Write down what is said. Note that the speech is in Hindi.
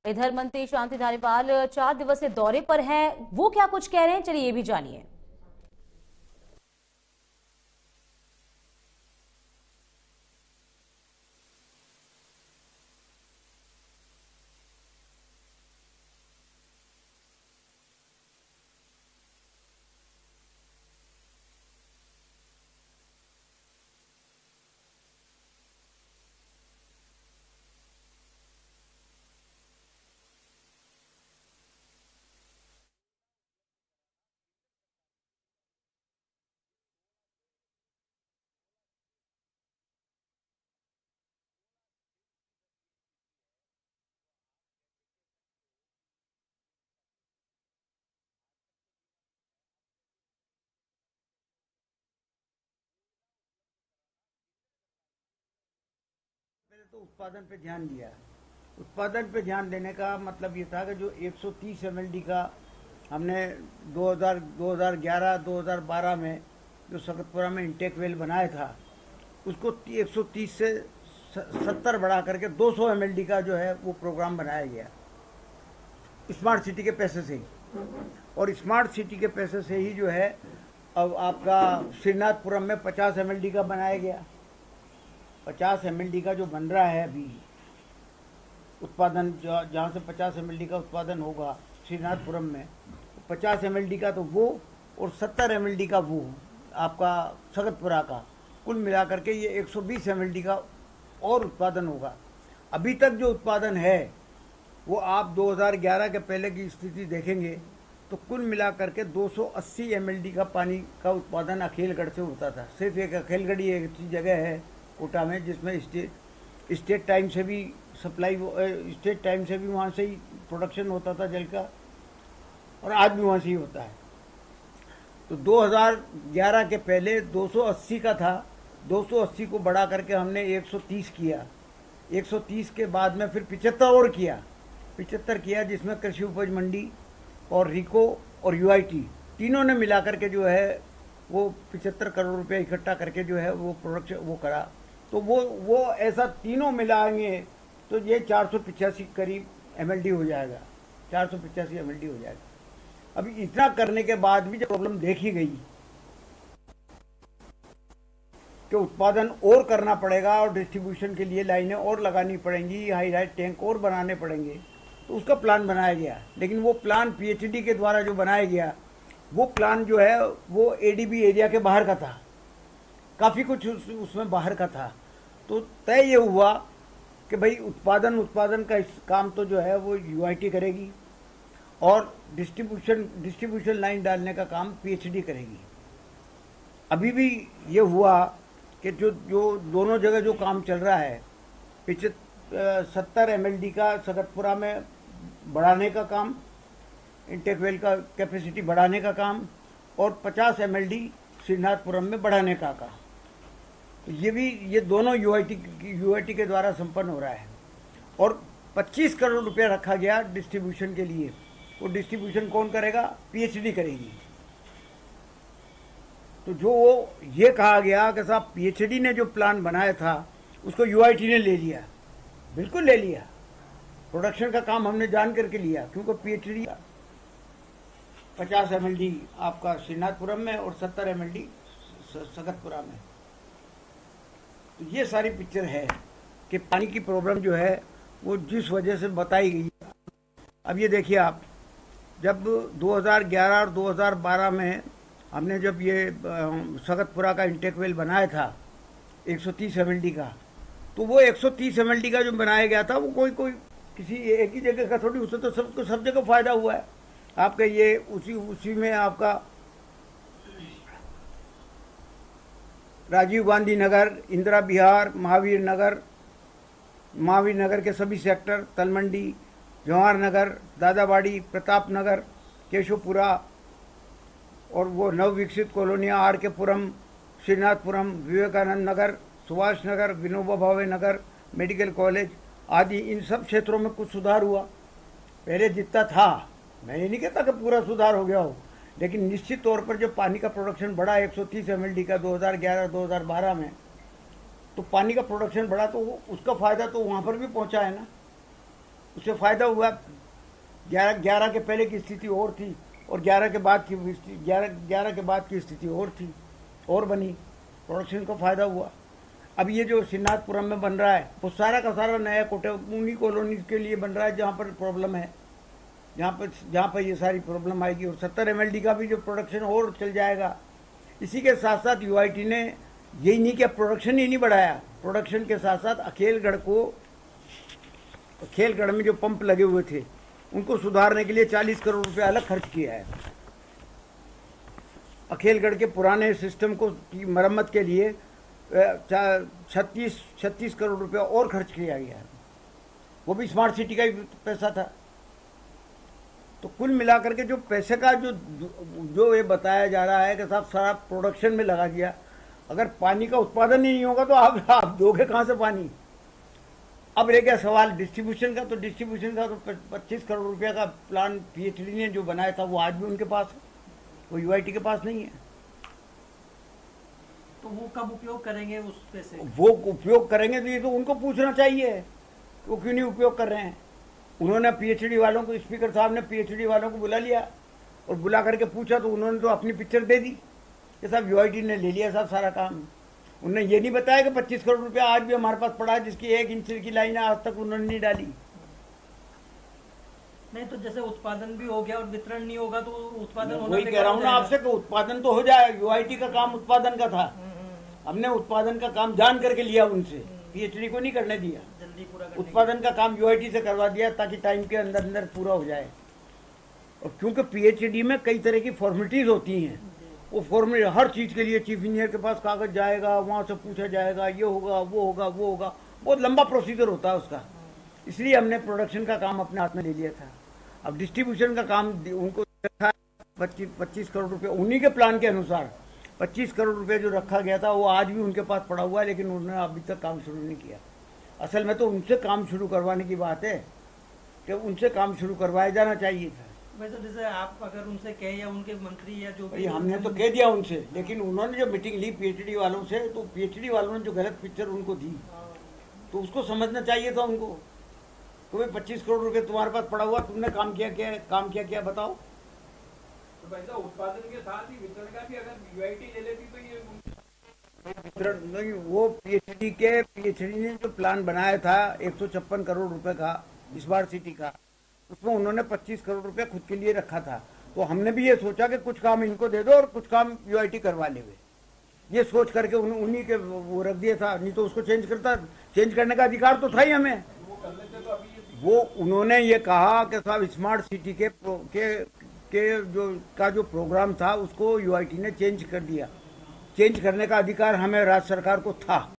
इधर मंत्री शांति धारीवाल 4 दिवसीय दौरे पर हैं। वो क्या कुछ कह रहे हैं, चलिए ये भी जानिए। पहले तो उत्पादन पे ध्यान दिया। उत्पादन पे ध्यान देने का मतलब ये था कि जो 130 एमएलडी का हमने 2011-2012 में जो सकतपुरा में इंटेक वेल बनाया था, उसको 130 से 70 बढ़ा करके 200 एमएलडी का जो है वो प्रोग्राम बनाया गया स्मार्ट सिटी के पैसे से ही। और स्मार्ट सिटी के पैसे से ही जो है अब आपका श्रीनाथपुरम में 50 एमएलडी का बनाया गया। 50 एमएलडी का जो बन रहा है अभी उत्पादन, जहाँ से 50 एमएलडी का उत्पादन होगा श्रीनाथपुरम में, 50 एमएलडी का तो वो और 70 एमएलडी का वो आपका सकतपुरा का, कुल मिलाकर के ये 120 एमएलडी का और उत्पादन होगा। अभी तक जो उत्पादन है वो आप 2011 के पहले की स्थिति देखेंगे तो कुल मिलाकर के 280 एमएलडी का पानी का उत्पादन अखेलगढ़ से होता था। सिर्फ एक अखेलगढ़ ही एक जगह है कोटा में जिसमें स्टेट टाइम से भी सप्लाई, स्टेट टाइम से भी वहाँ से ही प्रोडक्शन होता था जल का, और आज भी वहाँ से ही होता है। तो 2011 के पहले 280 का था, 280 को बढ़ा करके हमने 130 किया। 130 के बाद में फिर 75 और किया, 75 किया, जिसमें कृषि उपज मंडी और रिको और यूआईटी तीनों ने मिलाकर के जो है वो 75 करोड़ रुपया इकट्ठा करके जो है वो प्रोडक्शन वो करा। तो वो ऐसा तीनों मिलाएंगे तो ये 485 करीब एमएलडी हो जाएगा, 485 एमएलडी हो जाएगा। अभी इतना करने के बाद भी जब प्रॉब्लम देखी गई कि उत्पादन और करना पड़ेगा और डिस्ट्रीब्यूशन के लिए लाइनें और लगानी पड़ेंगी, हाई राइट टैंक और बनाने पड़ेंगे, तो उसका प्लान बनाया गया। लेकिन वो प्लान पीएचडी के द्वारा जो बनाया गया वो प्लान जो है वो एडीबी एरिया के बाहर का था, काफ़ी कुछ उसमें बाहर का था। तो तय ये हुआ कि भाई उत्पादन का इस काम तो जो है वो यूआईटी करेगी और डिस्ट्रीब्यूशन लाइन डालने का काम पीएचडी करेगी। अभी भी ये हुआ कि जो दोनों जगह जो काम चल रहा है, 70 एमएलडी का सकतपुरा में बढ़ाने का काम, इंटेक वेल का कैपेसिटी बढ़ाने का काम, और 50 एमएलडी श्रीनाथपुरम में बढ़ाने का काम। तो ये दोनों यूआईटी के द्वारा संपन्न हो रहा है। और 25 करोड़ रुपया रखा गया डिस्ट्रीब्यूशन के लिए। वो डिस्ट्रीब्यूशन कौन करेगा? पीएचडी करेगी। तो जो वो ये कहा गया कि साहब पीएचडी ने जो प्लान बनाया था उसको यूआईटी ने ले लिया, बिल्कुल ले लिया। प्रोडक्शन का काम हमने जान करके लिया, क्योंकि पीएचडी 50 एमएलडी आपका श्रीनाथपुरम में और 70 एमएलडी सकतपुरा में। तो ये सारी पिक्चर है कि पानी की प्रॉब्लम जो है वो जिस वजह से बताई गई। अब ये देखिए आप, जब 2011 और 2012 में हमने जब ये सकतपुरा का इंटेक वेल बनाया था 130 एमएलडी का, तो वो 130 एमएलडी का जो बनाया गया था वो कोई किसी एक ही जगह का थोड़ी, उससे तो सबको सब जगह फायदा हुआ है। आपका ये उसी में आपका राजीव गांधी नगर, इंदिरा विहार, महावीर नगर के सभी सेक्टर, तलमंडी, जवाहर नगर, दादाबाड़ी, प्रताप नगर, केशवपुरा और वो नवविकसित कॉलोनियाँ आर के पुरम, श्रीनाथपुरम, विवेकानंद नगर, सुभाष नगर, विनोबा भावे नगर, मेडिकल कॉलेज आदि, इन सब क्षेत्रों में कुछ सुधार हुआ। पहले जितना था, मैं ये नहीं कहता कि पूरा सुधार हो गया हो, लेकिन निश्चित तौर पर जब पानी का प्रोडक्शन बढ़ा 130 एमएलडी का 2011-2012 में, तो पानी का प्रोडक्शन बढ़ा तो उसका फ़ायदा तो वहाँ पर भी पहुँचा है ना। उससे फायदा हुआ। 11 के पहले की स्थिति और थी और 11 के बाद की 11 के बाद की स्थिति और थी और बनी, प्रोडक्शन को फायदा हुआ। अब ये जो श्रीनाथपुरम में बन रहा है वो सारा का सारा नया कोटे उन्हीं कॉलोनीज के लिए बन रहा है जहाँ पर प्रॉब्लम है, जहाँ पर ये सारी प्रॉब्लम आएगी। और 70 MLD का भी जो प्रोडक्शन और चल जाएगा। इसी के साथ साथ UIT ने यही नहीं किया, प्रोडक्शन ही नहीं बढ़ाया, प्रोडक्शन के साथ साथ अखेलगढ़ में जो पंप लगे हुए थे उनको सुधारने के लिए 40 करोड़ रुपए अलग खर्च किया है। अखेलगढ़ के पुराने सिस्टम को की मरम्मत के लिए 36 करोड़ रुपए और खर्च किया गया है, वो भी स्मार्ट सिटी का ही पैसा था। तो कुल मिलाकर के जो पैसे का जो ये बताया जा रहा है कि साहब सारा प्रोडक्शन में लगा दिया, अगर पानी का उत्पादन ही नहीं होगा तो आप दोगे कहाँ से पानी। अब रह गया सवाल डिस्ट्रीब्यूशन का, तो डिस्ट्रीब्यूशन का तो 25 करोड़ रुपया का प्लान PhD ने जो बनाया था वो आज भी उनके पास है, वो UIT के पास नहीं है। तो वो कब उपयोग करेंगे उस पैसे? वो उपयोग करेंगे तो ये तो उनको पूछना चाहिए वो क्यों नहीं उपयोग कर रहे हैं। उन्होंने PhD वालों को, स्पीकर साहब ने PhD वालों को बुला लिया और बुला करके पूछा तो उन्होंने तो अपनी पिक्चर दे दी कि साहब UIT ने ले लिया साहब सारा काम। उन्होंने ये नहीं बताया कि 25 करोड़ रुपया आज भी हमारे पास पड़ा है जिसकी 1 इंच की लाइन आज तक उन्होंने नहीं डाली। नहीं तो जैसे उत्पादन भी हो गया और वितरण नहीं होगा तो उत्पादन होना वही कह रहा हूँ ना आपसे कि उत्पादन तो हो जाए। UIT का काम उत्पादन का था, हमने उत्पादन का काम जान करके लिया उनसे, PhD को नहीं करने दिया। जल्दी पूरा उत्पादन का काम UIT से करवा दिया ताकि टाइम के अंदर अंदर पूरा हो जाए। और क्योंकि PhD में कई तरह की फॉर्मेलिटीज होती हैं, वो फॉर्मेलिटी हर चीज़ के लिए चीफ इंजीनियर के पास कागज जाएगा, वहाँ से पूछा जाएगा, ये होगा वो होगा वो होगा, बहुत लंबा प्रोसीजर होता है उसका। इसलिए हमने प्रोडक्शन का काम अपने हाथ में ले लिया था। अब डिस्ट्रीब्यूशन का काम उनको 25 करोड़ रुपये उन्हीं के प्लान के अनुसार 25 करोड़ रुपये जो रखा गया था वो आज भी उनके पास पड़ा हुआ है, लेकिन उन्होंने अभी तक काम शुरू नहीं किया। असल में तो उनसे काम शुरू करवाने की बात है कि उनसे काम शुरू करवाया जाना चाहिए था। वैसे जैसे आप अगर उनसे कहे या उनके मंत्री या जो भी, हमने तो कह दिया उनसे, लेकिन उन्होंने जो मीटिंग ली PhD वालों से, तो PhD वालों ने जो गलत पिक्चर उनको दी तो उसको समझना चाहिए था उनको। तो भाई 25 करोड़ रुपए तुम्हारे पास पड़ा हुआ, तुमने काम किया बताओ। तो भाई साहब उत्पादन के साथ ही वितरण का भी अगर UIT ले लेती तो ये वितरण नहीं, वो PhD ने जो प्लान बनाया था 156 करोड़ रुपए का स्मार्ट सिटी का, उसमें उन्होंने 25 करोड़ रुपया खुद के लिए रखा था। तो हमने भी ये सोचा कि कुछ काम इनको दे दो और कुछ काम UIT करवा ले, ये सोच करके उन्हीं के वो रख दिया था। नहीं तो उसको चेंज करने का अधिकार तो था ही हमें। वो उन्होंने ये कहा कि साहब स्मार्ट सिटी के जो प्रोग्राम था उसको UIT ने चेंज कर दिया। चेंज करने का अधिकार हमें राज्य सरकार को था।